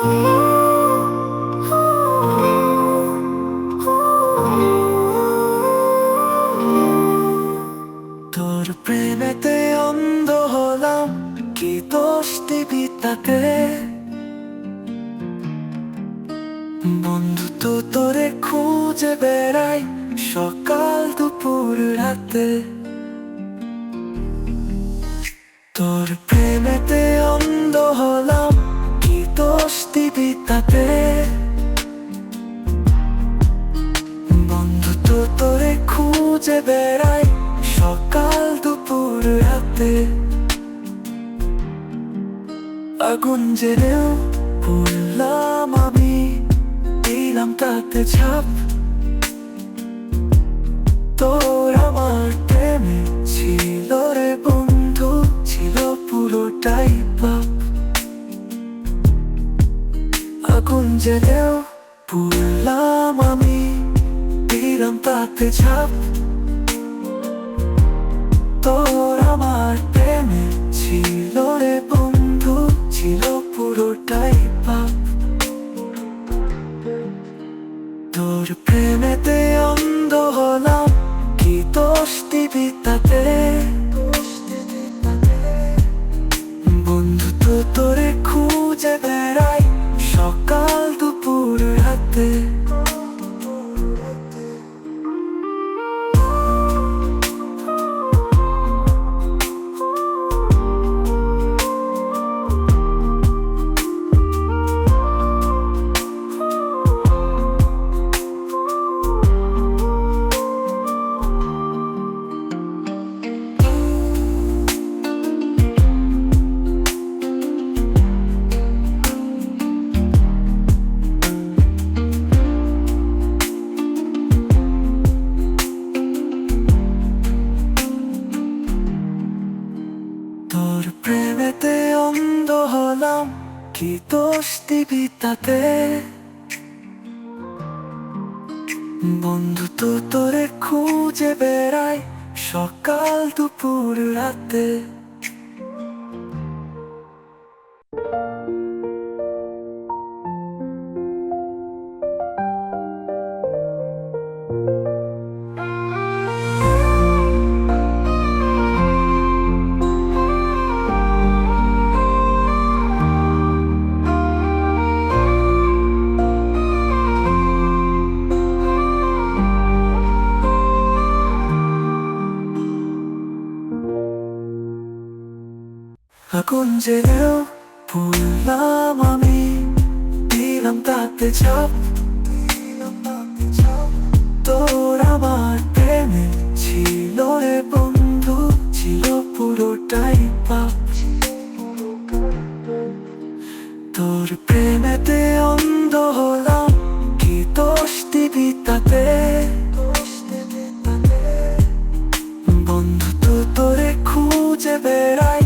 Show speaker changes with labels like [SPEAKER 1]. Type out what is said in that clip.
[SPEAKER 1] তোর প্রেমেতে অন্ধ হলাম, কি দোষ দিবি তাতে? বন্ধু তো তোরে খুঁজে বেড়াই সকাল দুপুর রাতে। তোর প্রেমেতে অন্ধ হলাম, কি দোষ দিবি তাতে? বন্ধু তো তোরে খুঁজে বেড়াই সকাল দুপুর রাতে। আগুন জেনেও পুড়লাম আমি, দিলাম তাতে ছাপ। তোর আমার প্রেমে ছিল রে বন্ধু, ছিল পুরোটাই পাপ। আগুন জেনেও পুড়লাম আমি, দিলাম তাতে ছাপ। তোর আমার প্রেমে ছিল রে বন্ধু, ছিল পুরোটাই পাপ। তোর প্রেমেতে অন্ধ হলাম, কি দোষ দিবি তাতে? বন্ধু তো তোরে খুঁজে বেড়াই সকাল দুপুর রাতে। তোর প্রেমেতে অন্ধ হলাম, কি দোষ দিবি তাতে? বন্ধু তো তোরে খুঁজে বেড়াই সকাল দুপুর রাতে। আগুন জেনেও পুড়লাম আমি, দিলাম তাতে ছাপ। তোর আমার প্রেমে ছিল রে বন্ধু, ছিল পুরোটাই পাপ। তোর প্রেমেতে অন্ধ হলাম, কি দোষ দিবি তাতে? বন্ধু তো তোরে খুঁজে বেড়াই